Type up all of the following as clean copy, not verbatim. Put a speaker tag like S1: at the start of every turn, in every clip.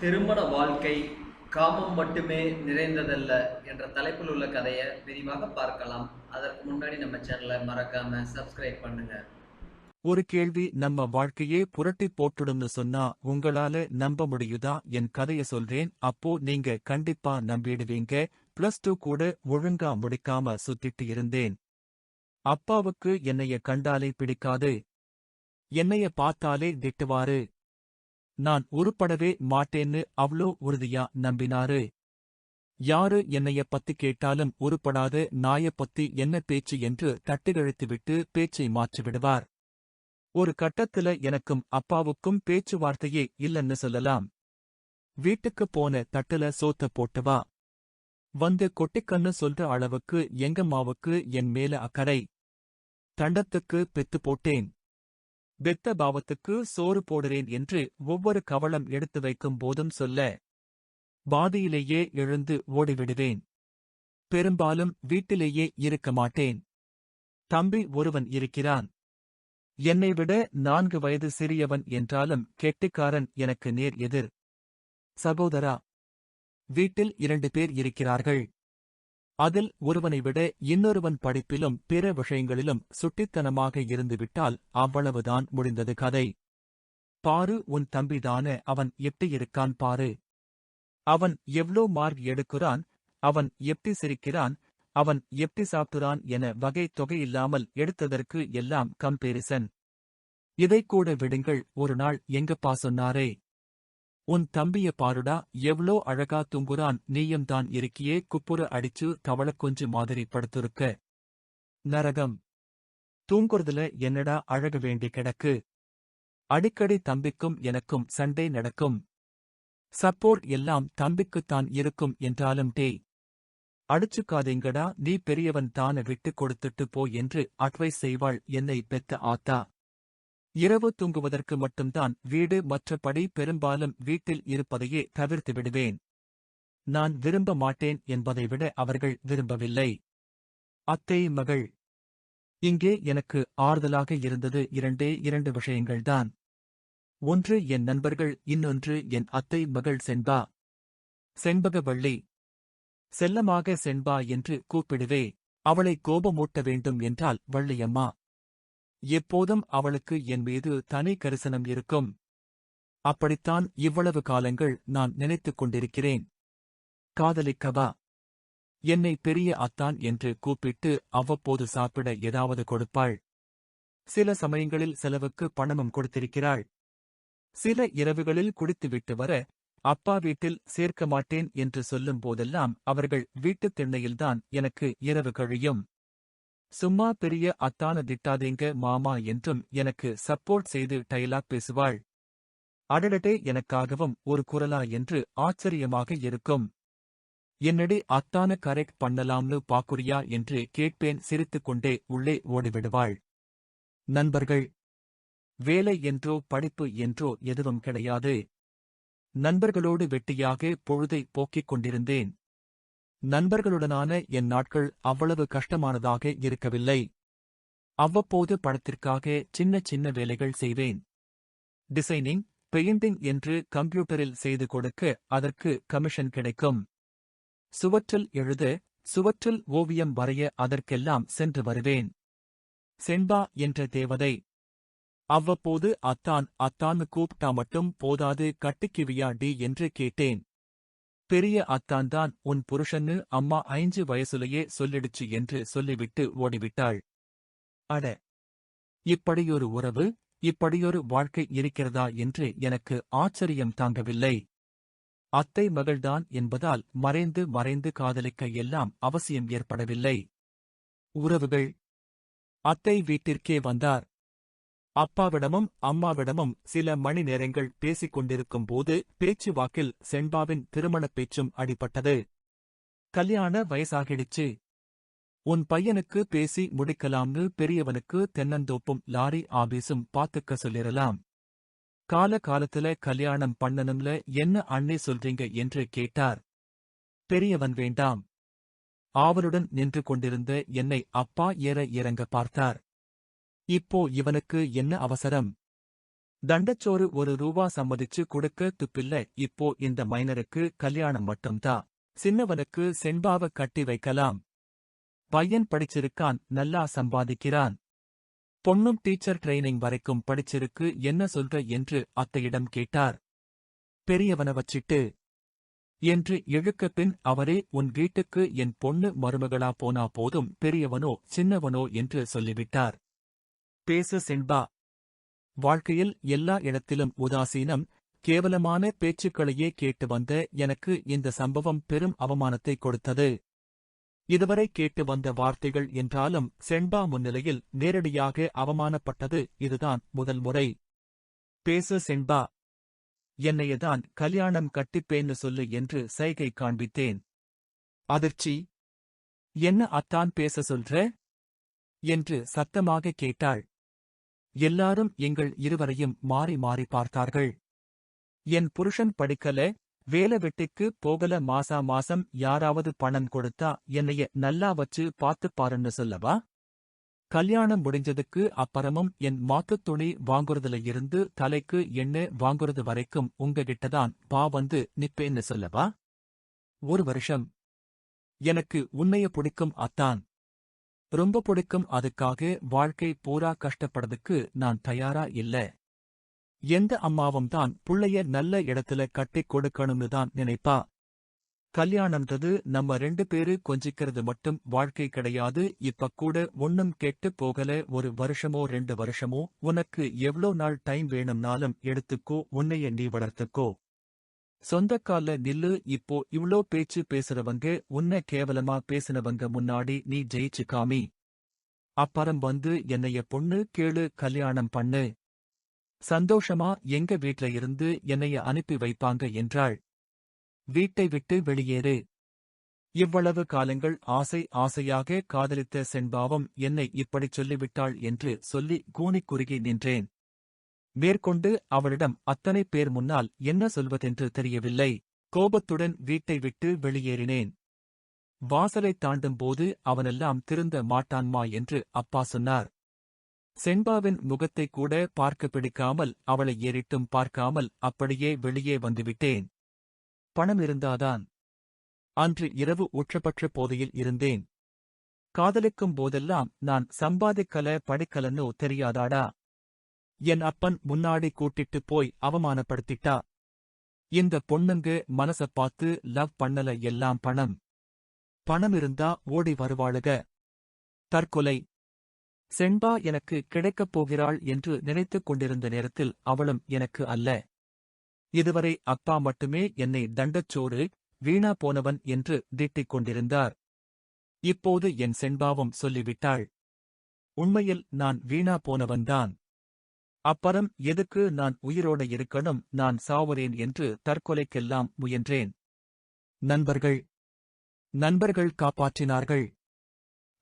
S1: திருமண வாழ்க்கை காமம் மட்டுமே நிறைந்ததல்ல என்ற தலைப்பில் உள்ள கதையை விரிவாக பார்க்கலாம். அதற்கு முன்னாடி நம்ம சேனலை மறக்காம சப்ஸ்கிரைப் பண்ணுங்க.
S2: ஒரு கேள்வி நம்ம வாழ்க்கையே புரட்டி போட்டுடும்னு சொன்னா உங்களால நம்ப முடியுதா? என் கதைய சொல்றேன், அப்போ நீங்க கண்டிப்பா நம்பிடுவீங்க. +2 கூட ஒழுங்கா முடிக்காம சுத்திட்டு இருந்தேன். அப்பாவுக்கு என்னைய கண்டாலே பிடிக்காது. என்னைய பார்த்தாலே திட்டுவாரு. நான் உருப்படவே மாட்டேன்னு அவ்ளோ உறுதியா நம்பினாரு. யாரு என்னைய பத்தி கேட்டாலும் உருப்படாத நாய பத்தி என்ன பேச்சு என்று தட்டுக்கழித்துவிட்டு பேச்சை மாற்றிவிடுவார். ஒரு கட்டத்துல எனக்கும் அப்பாவுக்கும் பேச்சுவார்த்தையே இல்லன்னு சொல்லலாம். வீட்டுக்குப் போன தட்டுல சோத்த போட்டு வா, வந்து கொட்டிக்கன்னு சொல்ற அளவுக்கு எங்கம்மாவுக்கு என் மேல அக்கறை. தண்டத்துக்கு பெத்து போட்டேன். பெத்த பாவத்துக்கு சோறு போடுறேன் என்று ஒவ்வொரு கவளம் எடுத்து வைக்கும் போதும் சொல்ல, பாதியிலேயே எழுந்து ஓடிவிடுவேன். பெரும்பாலும் வீட்டிலேயே இருக்க மாட்டேன். தம்பி ஒருவன் இருக்கிறான். என்னை விட 4 வயது சிறியவன் என்றாலும் கெட்டிக்காரன், எனக்கு நேர் எதிர். சகோதரா, வீட்டில் 2 பேர் இருக்கிறார்கள். அதில் ஒருவனை விட இன்னொருவன் படிப்பிலும் பிற விஷயங்களிலும் சுட்டித்தனமாக இருந்துவிட்டால் அவ்வளவுதான் முடிந்தது கதை. பாரு, உன் தம்பிதான, அவன் எப்படி இருக்கான் பாரு. அவன் எவ்ளோ மார்க் எடுக்குறான், அவன் எப்படி சிரிக்கிறான், அவன் எப்படி சாப்பிடுறான் என வகை தொகையில்லாமல் எடுத்ததற்கு எல்லாம் கம்பேரிசன். இதைக்கூட விடுங்கள், ஒரு நாள் எங்கப்பா சொன்னாரே, உன் தம்பிய பாருடா, எவ்ளோ அழகா தூங்குறான், நீயும் தான் இருக்கியே குப்புற அடிச்சு தவளக்குஞ்சு மாதிரி படுத்துருக்க. நரகம். தூங்குறதுல என்னடா அழகு வேண்டி கிடக்கு? அடிக்கடி தம்பிக்கும் எனக்கும் சண்டை நடக்கும். சப்போர்ட் எல்லாம் தம்பிக்குத்தான் இருக்கும் என்றாலும் டேய், அடிச்சுக்காதீங்கடா, நீ பெரியவன் தான, விட்டுக் கொடுத்துட்டு போ என்று அட்வைஸ் செய்வாள் என்னை பெத்த ஆத்தா. இரவு தூங்குவதற்கு மட்டும்தான் வீடு, மற்றபடி பெரும்பாலும் வீட்டில் இருப்பதையே தவிர்த்து விடுவேன். நான் விரும்ப மாட்டேன் என்பதை விட அவர்கள் விரும்பவில்லை. அத்தை மகள். இங்கே எனக்கு ஆறுதலாக இருந்தது இரண்டு விஷயங்கள்தான். ஒன்று என் நண்பர்கள், இன்னொன்று என் அத்தை மகள் செண்பா. செண்பகவள்ளி. செல்லமாக செண்பா என்று கூப்பிடுவே. அவளை கோபமூட்ட வேண்டும் என்றால் வள்ளியம்மா. எப்போதும் அவளுக்கு என் மீது தனி கரிசனம் இருக்கும். அப்படித்தான் இவ்வளவு காலங்கள் நான் நினைத்துக் கொண்டிருக்கிறேன். காதலிக்கவா? என்னை பெரிய அத்தான் என்று கூப்பிட்டு அவ்வப்போது சாப்பிட ஏதாவது கொடுப்பாள். சில சமயங்களில் செலவுக்கு பணமும் கொடுத்திருக்கிறாள். சில இரவுகளில் குடித்துவிட்டு வர, அப்பா வீட்டில் சேர்க்க மாட்டேன் என்று சொல்லும் போதெல்லாம் அவர்கள் வீட்டுத் திண்ணையில்தான் எனக்கு இரவு கழியும். சும்மா பெரிய அத்தான திட்டாதீங்க மாமா என்றும் எனக்கு சப்போர்ட் செய்து டயலாக் பேசுவாள். அடடடே, எனக்காகவும் ஒரு குரலா என்று ஆச்சரியமாக இருக்கும். என்னடி அத்தான கரெக்ட் பண்ணலாம்னு பாக்குறியா என்று கேட்பேன் சிரித்துக்கொண்டே உள்ளே ஓடிவிடுவாள். நண்பர்கள். வேலை என்றோ படிப்பு என்றோ எதுவும் கிடையாது. நண்பர்களோடு வெட்டியாக பொழுதை போக்கிக் கொண்டிருந்தேன். நண்பர்களுடனான என் நாட்கள் அவ்வளவு கஷ்டமானதாக இருக்கவில்லை. அவ்வப்போது படத்திற்காக சின்ன சின்ன வேலைகள் செய்வேன். டிசைனிங், பெயிண்டிங் என்று கம்ப்யூட்டரில் செய்து கொடுக்க அதற்கு கமிஷன் கிடைக்கும். சுவற்றில் எழுத, சுவற்றில் ஓவியம் வரைய அதற்கெல்லாம் சென்று வருவேன். செண்பா என்ற தேவதை. அவ்வப்போது அத்தான் அத்தான்னு கூப்பிட்டா மட்டும் போதாது, கட்டிக்குவியா டி என்று கேட்டேன். பெரிய அத்தான்தான் உன் புருஷன்னு அம்மா 5 வயசுலயே சொல்லிடுச்சு என்று சொல்லிவிட்டு ஓடிவிட்டாள். அட, இப்படியொரு உறவு, இப்படியொரு வாழ்க்கை இருக்கிறதா என்று எனக்கு ஆச்சரியம் தாங்கவில்லை. அத்தை மகள்தான் என்பதால் மறைந்து மறைந்து காதலிக்க எல்லாம் அவசியம் ஏற்படவில்லை. உறவுகள். அத்தை வீட்டிற்கே வந்தார். அப்பாவிடமும் அம்மாவிடமும் சில மணி நேரங்கள் பேசிக் கொண்டிருக்கும் போது பேச்சு வாக்கில் செண்பாவின் திருமணப் பேச்சும் அடிபட்டது. கல்யாண வயசாகிடுச்சு. உன் பையனுக்கு பேசி முடிக்கலாம்னு பெரியவனுக்கு தென்னந்தோப்பும் லாரி ஆபீஸும் பாத்துக்க சொல்லிரலாம். கால காலத்துல கல்யாணம் பண்ணணும்ல, என்ன அண்ணே சொல்றீங்க என்று கேட்டார். பெரியவன் வேண்டாம். ஆவலுடன் நின்று கொண்டிருந்த என்னை அப்பா ஏற இறங்க பார்த்தார். இப்போ இவனுக்கு என்ன அவசரம்? தண்டச்சோறு ₹1 சம்மதிச்சு கொடுக்க துப்பில்ல. இப்போ இந்த மைனருக்கு கல்யாணம் மட்டும்தான். சின்னவனுக்கு செண்பாவ கட்டி வைக்கலாம். பையன் படிச்சிருக்கான், நல்லா சம்பாதிக்கிறான். பொண்ணும் டீச்சர் ட்ரைனிங் வரைக்கும் படிச்சிருக்கு, என்ன சொல்ற என்று அத்தையிடம் கேட்டார். பெரியவன வச்சிட்டு என்று இழுக்க பின் அவரே, உன் வீட்டுக்கு என் பொண்ணு மருமகளா போனா போதும், பெரியவனோ சின்னவனோ என்று சொல்லிவிட்டார். பேசு செண்பா. வாழ்க்கையில் எல்லா இடத்திலும் உதாசீனம், கேவலமான பேச்சுக்களையே கேட்டு வந்த எனக்கு இந்த சம்பவம் பெரும் அவமானத்தை கொடுத்தது. இதுவரை கேட்டு வந்த வார்த்தைகள் என்றாலும் செண்பா முன்னிலையில் நேரடியாக அவமானப்பட்டது இதுதான் முதல் முறை. பேசு செண்பா. என்னையதான் கல்யாணம் கட்டிப்பேன்னு சொல்லு என்று சைகை காண்பித்தேன். அதிர்ச்சி. என்ன அத்தான் பேச சொல்ற என்று சத்தமாக கேட்டாள். எல்லாரும் எங்கள் இருவரையும் மாறி மாறி பார்த்தார்கள். என் புருஷன் படிக்கல, வேலை வெட்டிக்கு போகல, மாசம் யாராவது பணம் கொடுத்தா என்னைய நல்லா வச்சு பாத்துப் பாருன்னு சொல்லவா? கல்யாணம் முடிஞ்சதுக்கு அப்புறமும் என் மாத்துத் துணி வாங்குறதுல இருந்து தலைக்கு எண்ணெய் வாங்குறது வரைக்கும் உங்ககிட்டதான் வந்து நிப்பேன்னு சொல்லவா? 1 வருஷம். எனக்கு உன்னைய பிடிக்கும் அத்தான். ரொம்ப பிடிக்கும், அதுக்காக வாழ்க்கை பூரா கஷ்டப்படுறதுக்கு நான் தயாரா இல்ல. எந்த அம்மாவும் தான் புள்ளைய நல்ல இடத்துல கட்டிக் கொடுக்கணும்னு தான் நினைப்பா. கல்யாணம்ன்றது நம்ம 2 பேரு கொஞ்சிக்கிறது மட்டும் வாழ்க்கை கிடையாது. இப்ப கூட ஒண்ணும் கெட்டுப் போகல. 1 வருஷமோ 2 வருஷமோ உனக்கு எவ்ளோ நாள் டைம் வேணும்னாலும் எடுத்துக்கோ, உன்னைய நீ வளர்த்துக்கோ. சொந்தக்கால்ல நில்லு. இப்போ இவ்ளோ பேச்சு பேசுறவங்க, உன்னை கேவலமா பேசினவங்க முன்னாடி நீ ஜெயிச்சு காமி. அப்புறம் வந்து என்னைய பொண்ணு கேளு, கல்யாணம் பண்ணு. சந்தோஷமா எங்க வீட்ல இருந்து என்னைய அனுப்பி வைப்பாங்க என்றாள். வீட்டை விட்டு வெளியேறு. இவ்வளவு காலங்கள் ஆசையாக காதலித்த செண்பாவும் என்னை இப்படிச் சொல்லிவிட்டாள் என்று சொல்லி கூனிக் குறுகி நின்றேன். மேற்கொண்டு அவளிடம் அத்தனை பேர் முன்னால் என்ன சொல்வதென்று தெரியவில்லை. கோபத்துடன் வீட்டை விட்டு வெளியேறினேன். வாசலைத் தாண்டும்போது அவனெல்லாம் திருந்த மாட்டான்மா என்று அப்பா சொன்னார். செண்பாவின் முகத்தை கூட பார்க்க பிடிக்காமல், அவளை ஏறிட்டும் பார்க்காமல் அப்படியே வெளியே வந்துவிட்டேன். பணம் இருந்தாதான். அன்று இரவு உச்சபட்ச போதையில் இருந்தேன். காதலிக்கும் போதெல்லாம் நான் சம்பாதிக்கல படிக்கலன்னு தெரியாதாடா? என் அப்பன் முன்னாடி கூட்டிட்டு போய் அவமானப்படுத்திட்டா. இந்த பொண்ணுங்க மனச பார்த்து லவ் பண்ணல, எல்லாம் பணம். பணம் இருந்தா ஓடி வருவாளுக. தற்கொலை. செண்பா எனக்கு கிடைக்கப் போகிறாள் என்று நினைத்துக் கொண்டிருந்த நேரத்தில் அவளும் எனக்கு அல்ல. இதுவரை அப்பா மட்டுமே என்னை தண்டச்சோறு, வீணா போனவன் என்று திட்டிக் கொண்டிருந்தார். இப்போது என் செண்பாவும் சொல்லிவிட்டாள். உண்மையில் நான் வீணா போனவன்தான். அப்புறம் எதுக்கு நான் உயிரோட இருக்கணும், நான் சாவுறேன் என்று தற்கொலைக்கெல்லாம் முயன்றேன். நண்பர்கள் காப்பாற்றினார்கள்.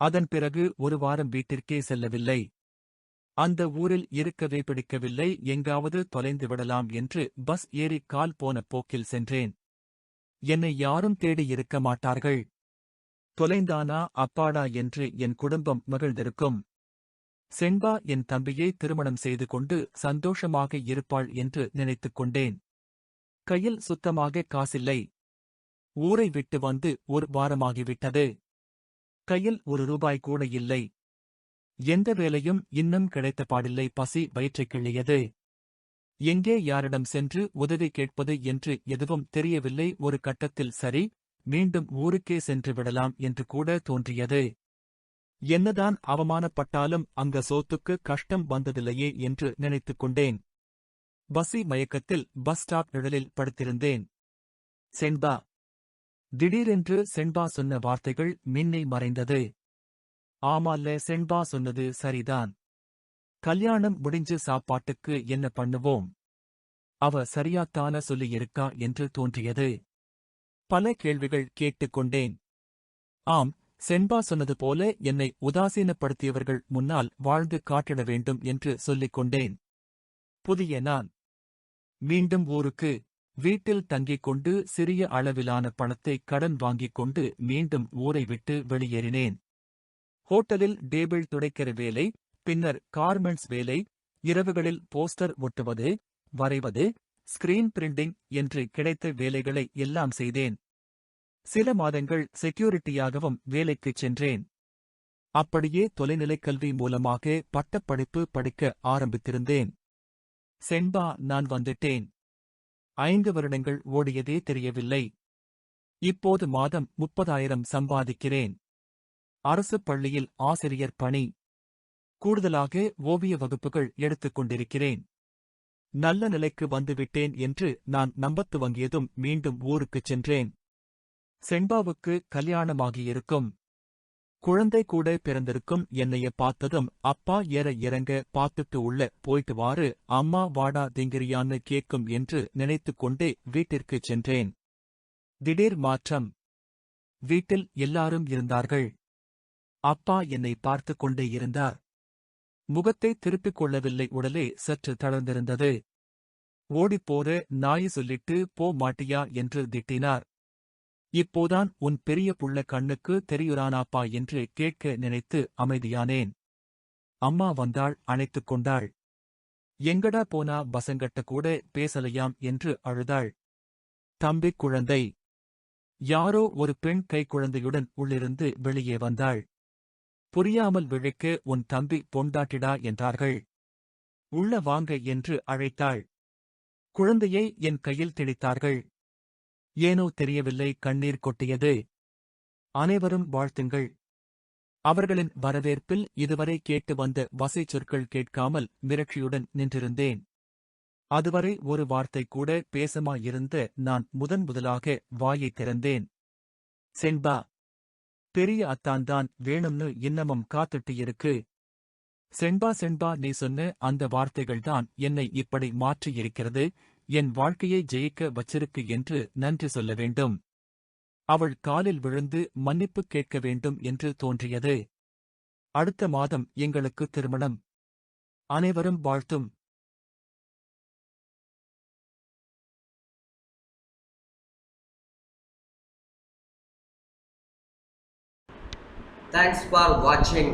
S2: அதன் பிறகு 1 வாரம் வீட்டிற்கே செல்லவில்லை. அந்த ஊரில் இருக்கவே பிடிக்கவில்லை. எங்காவது தொலைந்து விடலாம் என்று பஸ் ஏறி கால் போன போக்கில் சென்றேன். என்னை யாரும் தேடி இருக்க மாட்டார்கள். தொலைந்தானா அப்பாடா என்று என் குடும்பம் மகிழ்ந்திருக்கும். செண்பா என் தம்பியை திருமணம் செய்து கொண்டு சந்தோஷமாக இருப்பாள் என்று நினைத்துக் கொண்டேன். கையில் சுத்தமாக காசில்லை. ஊரை விட்டு வந்து 1 வாரமாகிவிட்டது. கையில் ₹1 கூட இல்லை. எந்த வேலையும் இன்னும் கிடைத்த பாடில்லை. பசி வயிற்றைக் கிள்ளியது. எங்கே யாரிடம் சென்று உதவி கேட்பது என்று எதுவும் தெரியவில்லை. ஒரு கட்டத்தில் சரி, மீண்டும் ஊருக்கே சென்று விடலாம் என்று கூட தோன்றியது. என்னதான் அவமானப்பட்டாலும் அங்க சோத்துக்கு கஷ்டம் வந்ததில்லையே என்று நினைத்துக் கொண்டேன். பசி மயக்கத்தில் பஸ் ஸ்டாப் நிழலில் படுத்திருந்தேன். செண்பா. திடீரென்று செண்பா சொன்ன வார்த்தைகள் மின்னி மறைந்தது. ஆமால்ல, செண்பா சொன்னது சரிதான். கல்யாணம் முடிஞ்சு சாப்பாட்டுக்கு என்ன பண்ணுவோம்? அவ சரியாத்தான சொல்லியிருக்கா என்று தோன்றியது. பல கேள்விகள் கேட்டுக்கொண்டேன். ஆம், செண்பா சொன்னது போல என்னை உதாசீனப்படுத்தியவர்கள் முன்னால் வாழ்ந்து காட்டிட வேண்டும் என்று சொல்லிக் கொண்டேன். புதிய நான். மீண்டும் ஊருக்கு. வீட்டில் தங்கிக் கொண்டு சிறிய அளவிலான பணத்தை கடன் வாங்கிக் கொண்டு மீண்டும் ஊரை விட்டு வெளியேறினேன். ஹோட்டலில் டேபிள் துடைக்கிற வேலை, பின்னர் கார்மெண்ட்ஸ் வேலை, இரவுகளில் போஸ்டர் ஒட்டுவது, வரைவது, ஸ்கிரீன் பிரிண்டிங் என்று கிடைத்த வேலைகளை எல்லாம் செய்தேன். சில மாதங்கள் செக்யூரிட்டியாகவும் வேலைக்குச் சென்றேன். அப்படியே தொலைநிலைக் கல்வி மூலமாக பட்டப்படிப்பு படிக்க ஆரம்பித்திருந்தேன். சென்பா, நான் வந்துட்டேன். 5 வருடங்கள் ஓடியதே தெரியவில்லை. இப்போது மாதம் 30,000 சம்பாதிக்கிறேன். அரசுப் பள்ளியில் ஆசிரியர் பணி. கூடுதலாக ஓவிய வகுப்புகள் எடுத்துக் கொண்டிருக்கிறேன். நல்ல நிலைக்கு வந்துவிட்டேன் என்று நான் நம்பத் துவங்கியதும் மீண்டும் ஊருக்குச் சென்றேன். சென்பாவுக்கு கல்யாணமாகியிருக்கும். குழந்தை கூட பிறந்திருக்கும். என்னைய பார்த்ததும் அப்பா ஏற இறங்க பார்த்துட்டு உள்ள போயிட்டு வாரு, அம்மா வாடா திங்கிறியான்னு கேட்கும் என்று நினைத்துக் கொண்டே வீட்டிற்குச் சென்றேன். திடீர் மாற்றம். வீட்டில் எல்லாரும் இருந்தார்கள். அப்பா என்னை பார்த்துக் கொண்டே இருந்தார். முகத்தை திருப்பிக் கொள்ளவில்லை. உடலே சற்று தளர்ந்திருந்தது. ஓடிப்போற நாய் சொல்லிட்டு போ மாட்டியா என்று திட்டினார். இப்போதான் உன் பெரிய புள்ள கண்ணுக்கு தெரியுறானாப்பா என்று கேட்க நினைத்து அமைதியானேன். அம்மா வந்தாள், அணைத்துக் கொண்டாள். எங்கடா போனா, பசங்கட்ட கூட பேசலையாம் என்று அழுதாள். தம்பிக் குழந்தை. யாரோ ஒரு பெண் கைக்குழந்தையுடன் உள்ளிருந்து வெளியே வந்தாள். புரியாமல் விழிக்க, உன் தம்பி பொண்டாட்டிடா என்றார்கள். உள்ள வாங்க என்று அழைத்தாள். குழந்தையை என் கையில் திணித்தார்கள். ஏனோ தெரியவில்லை, கண்ணீர் கொட்டியது. அனைவரும் வாழ்த்துங்கள். அவர்களின் வரவேற்பில் இதுவரை கேட்டு வந்த வசைச் சொற்கள் கேட்காமல் மிரட்சியுடன் நின்றிருந்தேன். அதுவரை ஒரு வார்த்தை கூட பேசமாயிருந்த நான் முதலாக வாயைத் திறந்தேன். சென்பா, பெரிய அத்தான்தான் வேணும்னு இன்னமும் காத்துட்டு இருக்கு. சென்பா சென்பா, நீ சொன்ன அந்த வார்த்தைகள்தான் என்னை இப்படி மாற்றியிருக்கிறது, என் வாழ்க்கையை ஜெயிக்க வச்சிருக்கு என்று நன்றி சொல்ல வேண்டும். அவள் காலில் விழுந்து மன்னிப்பு கேட்க வேண்டும் என்று தோன்றியது. அடுத்த மாதம் எங்களுக்கு திருமணம். அனைவரும் வாழ்த்தும்.
S1: Thanks for watching.